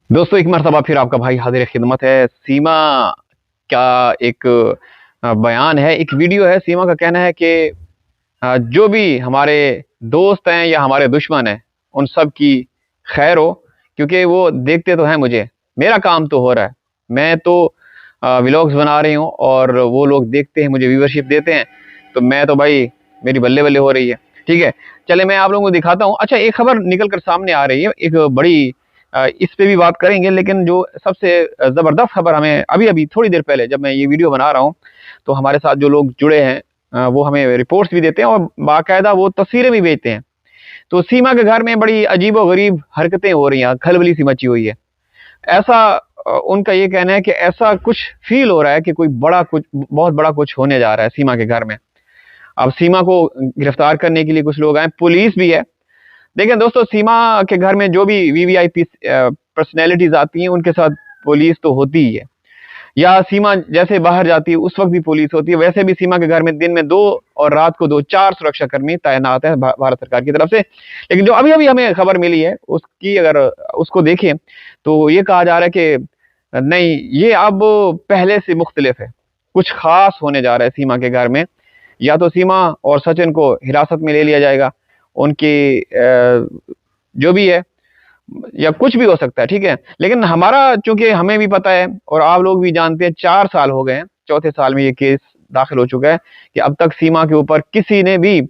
दोस्तों, एक मर्तबा फिर आपका भाई हाज़िर खिदमत है। सीमा का एक बयान है, एक वीडियो है। सीमा का कहना है कि जो भी हमारे दोस्त हैं या हमारे दुश्मन हैं, उन सब की खैर हो, क्योंकि वो देखते तो हैं मुझे। मेरा काम तो हो रहा है। मैं तो व्लॉग्स बना रही हूँ और वो लोग देखते हैं, मुझे व्यूवरशिप देते हैं, तो मैं तो भाई मेरी बल्ले-बल्ले हो रही है। ठीक है? चलें मैं आप लोगों को दिखाता हूँ। अच्छा, एक खबर निकल कर सामने आ रही है, एक बड़ी इस पे भी बात करेंगे, लेकिन जो सबसे ज़बरदस्त खबर हमें अभी-अभी थोड़ी देर पहले जब मैं ये वीडियो बना रहा हूँ, तो हमारे साथ जो लोग जुड़े हैं वो हमें रिपोर्ट्स भी देते हैं और बाकायदा वो तस्वीरें भी भेजते हैं। तो सीमा के घर में बड़ी अजीबो-गरीब हरकतें हो रही हैं, खलबली सी मची हुई है। ऐसा उनका ये कहना है कि ऐसा कुछ फ़ील हो रहा है कि कोई बड़ा कुछ बहुत बड़ा कुछ होने जा रहा है सीमा के घर में। अब सीमा को गिरफ्तार करने के लिए कुछ लोग आए, पुलिस भी है। देखिए दोस्तों, सीमा के घर में जो भी वीवीआईपी पर्सनैलिटीज़ आती हैं, उनके साथ पुलिस तो होती ही है। या सीमा जैसे बाहर जाती है, उस वक़्त भी पुलिस होती है। वैसे भी सीमा के घर में दिन में 2 और रात को 2, 4 सुरक्षाकर्मी तैनात हैं भारत सरकार की तरफ से। लेकिन जो अभी-अभी हमें खबर मिली है, उसकी अगर उसको देखें, तो ये कहा जा रहा है कि नहीं, ये अब पहले से मुख्तलिफ है। कुछ ख़ास होने जा रहा है सीमा के घर में। या तो सीमा और सचिन को हिरासत में ले लिया जाएगा, उनकी जो भी है, या कुछ भी हो सकता है, ठीक है? लेकिन हमारा, चूँकि हमें भी पता है और आप लोग भी जानते हैं, 4 साल हो गए हैं, चौथे साल में ये केस दाखिल हो चुका है कि अब तक सीमा के ऊपर किसी ने भी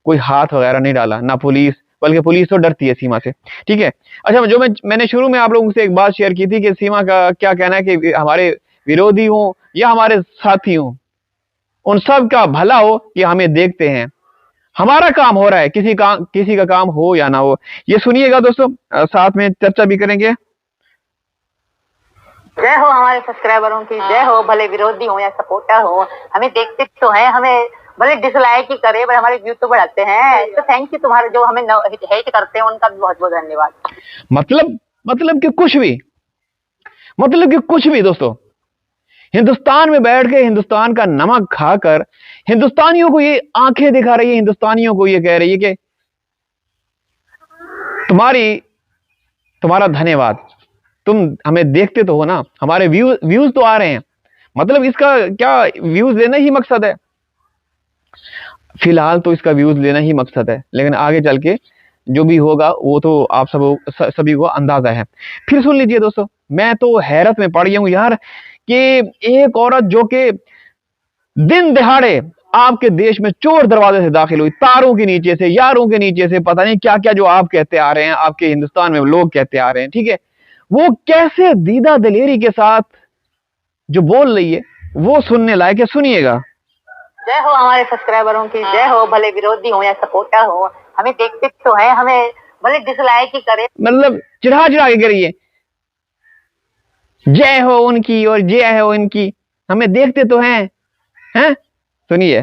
कोई हाथ वगैरह नहीं डाला, ना पुलिस, बल्कि पुलिस तो डरती है सीमा से, ठीक है? अच्छा, जो मैंने शुरू में आप लोगों से एक बात शेयर की थी कि सीमा का क्या कहना है कि हमारे विरोधी हों या हमारे साथी हों, उन सब का भला हो कि हमें देखते हैं। हमारा काम हो रहा है, किसी का काम हो या ना हो। ये सुनिएगा दोस्तों, साथ में चर्चा भी करेंगे। जय हो हमारे सब्सक्राइबरों की, जय हो, भले विरोधी हो या सपोर्टर हो, हमें देखते तो हैं, हमें भले डिसलाइक ही करे पर हमारे व्यू तो बढ़ाते हैं। तो थैंक यू, तुम्हारे जो हमें हेट करते हैं उनका भी बहुत बहुत धन्यवाद। मतलब कि कुछ भी दोस्तों, हिंदुस्तान में बैठ के हिंदुस्तान का नमक खाकर हिंदुस्तानियों को ये आंखें दिखा रही है, हिंदुस्तानियों को ये कह रही है कि तुम्हारा धन्यवाद, तुम हमें देखते तो हो ना, हमारे व्यूज तो आ रहे हैं। मतलब इसका क्या, व्यूज लेना ही मकसद है? फिलहाल तो इसका व्यूज लेना ही मकसद है, लेकिन आगे चल के जो भी होगा वो तो आप सभी को अंदाजा है। फिर सुन लीजिए दोस्तों, मैं तो हैरत में पड़ गया हूँ यार कि एक औरत जो कि दिन दहाड़े आपके देश में चोर दरवाजे से दाखिल हुई, तारों के नीचे से, यारों के नीचे से, पता नहीं क्या क्या जो आप कहते आ रहे हैं, आपके हिंदुस्तान में लोग कहते आ रहे हैं, ठीक है? वो कैसे दीदा दिलेरी के साथ जो बोल रही है, वो सुनने लायक है। सुनिएगा। जय हो हमारे सब्सक्राइबरों की, जय हो, भले विरोधी हो या सपोर्टर हो, हमें देखते तो हैं, हमें भले डिसलाइक ही करे। मतलब चिढ़ा चिढ़ा के करिए, जय हो उनकी और जय हो इनकी, हमें देखते तो हैं? सुनिए।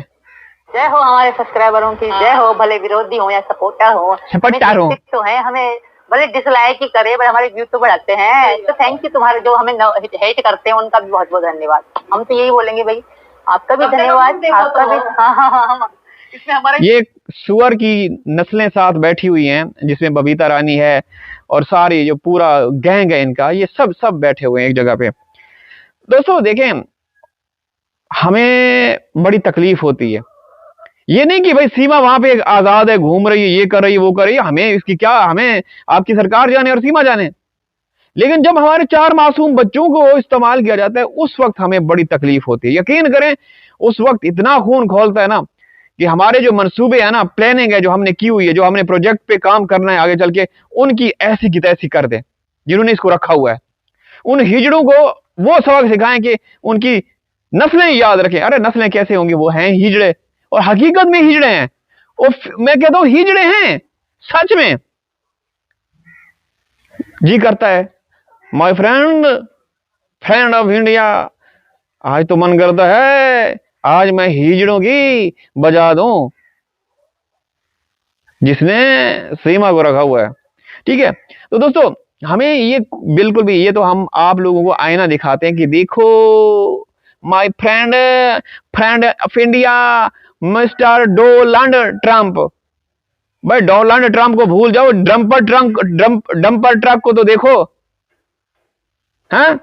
जय हो हमारे सब्सक्राइबरों की, जय हो, भले विरोधी हो या सपोर्टर हो, सपोर्टर हो, तो हैं, हमें भले डिसलाइक ही करे पर हमारे व्यू तो बढ़ाते हैं। तो थैंक यू, तुम्हारे जो हमें हेट करते हैं उनका भी बहुत बहुत धन्यवाद। हम तो यही बोलेंगे भाई, आपका भी धन्यवाद, आपका भी। हाँ, इसमें हमारे ये सुअर की नस्लें साथ बैठी हुई हैं, जिसमें बबीता रानी है और सारी जो पूरा गैंग है इनका, ये सब बैठे हुए हैं एक जगह पे। दोस्तों देखें, हमें बड़ी तकलीफ होती है। ये नहीं कि भाई सीमा वहां पे आजाद है, घूम रही है, ये कर रही है, वो कर रही है, हमें इसकी क्या, हमें आपकी सरकार जाने और सीमा जाने। लेकिन जब हमारे 4 मासूम बच्चों को इस्तेमाल किया जाता है, उस वक्त हमें बड़ी तकलीफ होती है। यकीन करें, उस वक्त इतना खून खौलता है ना कि हमारे जो मंसूबे हैं ना, प्लानिंग है जो हमने की हुई है, जो हमने प्रोजेक्ट पे काम करना है आगे चल के, उनकी ऐसी की तैसी कर दें, जिन्होंने इसको रखा हुआ है। उन हिजड़ों को वो सबक सिखाएं कि उनकी नस्लें याद रखें। अरे नस्लें कैसे होंगी, वो हैं हिजड़े, और हकीकत में हिजड़े हैं। और मैं कहता हूं हिजड़े हैं सच में। जी करता है, my friend, friend of India, आज तो मन करता है आज मैं हिजड़ों की बजा दूं, जिसने सीमा को रखा हुआ है, ठीक है? तो दोस्तों, हमें ये बिल्कुल भी, ये तो हम आप लोगों को आईना दिखाते हैं कि देखो my friend, friend of India, mister Donald Trump. भाई डोनाल्ड ट्रंप को भूल जाओ, डंपर ट्रक को तो देखो। हैं?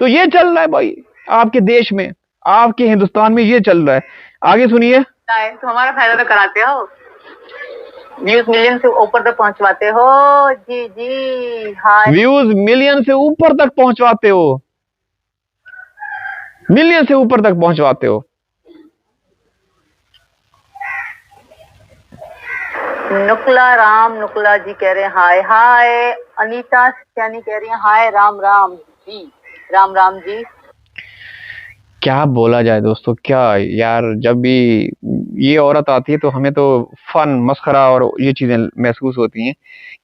तो ये चल रहा है भाई आपके देश में, आपके हिंदुस्तान में ये चल रहा है। आगे सुनिए। तो हमारा फायदा तो कराते हो, व्यूज मिलियन से ऊपर तक पहुंचवाते हो। जी जी हाँ, व्यूज मिलियन से ऊपर तक पहुंचवाते हो, मिलियन से ऊपर तक पहुंचवाते हो। नुकला जी कह रहे हैं हाय हाय। अनीता सैनी कह रही है हाय राम राम जी, राम राम जी। क्या बोला जाए दोस्तों, क्या यार, जब भी ये औरत आती है तो हमें तो फन मस्खरा और ये चीजें महसूस होती हैं,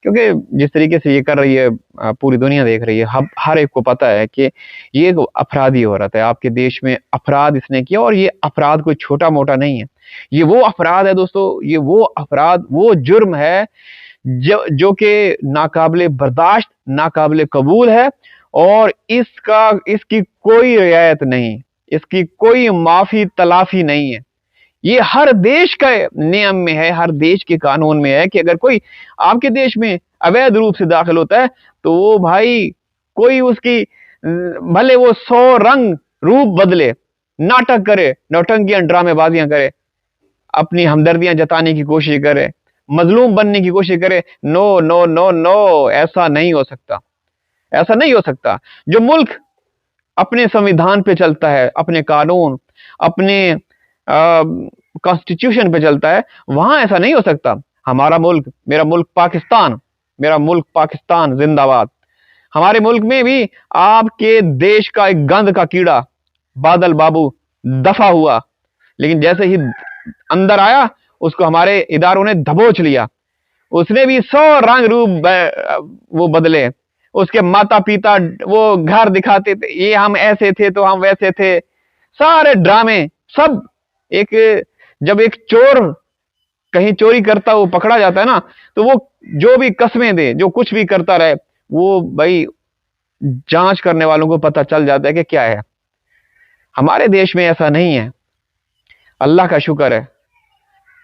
क्योंकि जिस तरीके से ये कर रही है पूरी दुनिया देख रही है। हर एक को पता है कि ये एक अपराधी औरत है। आपके देश में अपराध इसने किया, और ये अपराध कोई छोटा मोटा नहीं है। ये वो अपराध है दोस्तों, ये वो अपराध, वो जुर्म है जो कि नाकाबिले बर्दाश्त, नाकाबिले कबूल है, और इसकी कोई रियायत नहीं, इसकी कोई माफी तलाफी नहीं है। ये हर देश का नियम में है, हर देश के कानून में है कि अगर कोई आपके देश में अवैध रूप से दाखिल होता है तो वो भाई, कोई उसकी भले वो 100 रंग रूप बदले, नाटक करे, नौटंकियां ड्रामेबाजियां करे, अपनी हमदर्दियां जताने की कोशिश करे, मजलूम बनने की कोशिश करे, नो नो नो नो, ऐसा नहीं हो सकता, ऐसा नहीं हो सकता। जो मुल्क अपने संविधान पे चलता है, अपने कानून, अपने कॉन्स्टिट्यूशन पे चलता है, वहां ऐसा नहीं हो सकता। हमारा मुल्क, मेरा मुल्क पाकिस्तान, मेरा मुल्क पाकिस्तान जिंदाबाद। हमारे मुल्क में भी आपके देश का एक गंद का कीड़ा बादल बाबू दफा हुआ, लेकिन जैसे ही अंदर आया उसको हमारे इदारों ने दबोच लिया। उसने भी 100 रंग रूप वो बदले। उसके माता पिता वो घर दिखाते थे, ये हम ऐसे थे तो हम वैसे थे, सारे ड्रामे सब। एक जब एक चोर कहीं चोरी करता वो पकड़ा जाता है ना, तो वो जो भी कस्में दे, जो कुछ भी करता रहे, वो भाई जांच करने वालों को पता चल जाता है कि क्या है। हमारे देश में ऐसा नहीं है। अल्लाह का शुक्र है,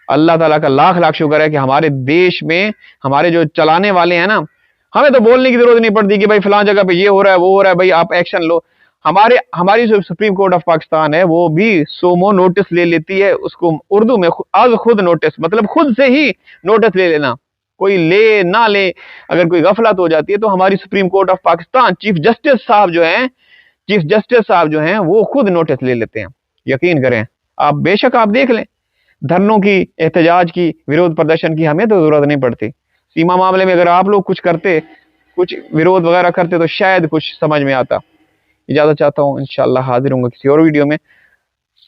अल्लाह ताला का लाख लाख शुक्र है कि हमारे देश में हमारे जो चलाने वाले हैं ना, हमें तो बोलने की जरूरत नहीं पड़ती कि भाई फलां जगह पे ये हो रहा है, वो हो रहा है, भाई आप एक्शन लो। हमारी जो सुप्रीम कोर्ट ऑफ पाकिस्तान है वो भी सोमो नोटिस ले लेती है। उसको उर्दू में आज खुद नोटिस, मतलब खुद से ही नोटिस ले लेना, कोई ले ना ले, अगर कोई गफलत हो जाती है तो हमारी supreme court of Pakistan chief justice साहब जो हैं वो खुद नोटिस ले लेते हैं। यकीन करें, आप बेशक आप देख लें, धरनों की, एहतजाज की, विरोध प्रदर्शन की हमें तो जरूरत नहीं पड़ती। सीमा मामले में अगर आप लोग कुछ करते, कुछ विरोध वगैरह करते तो शायद कुछ समझ में आता। इजाजत चाहता हूँ, इंशाअल्लाह हाजिर होंगे किसी और वीडियो में।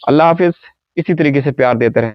अल्लाह हाफिज। इसी तरीके से प्यार देते रहें।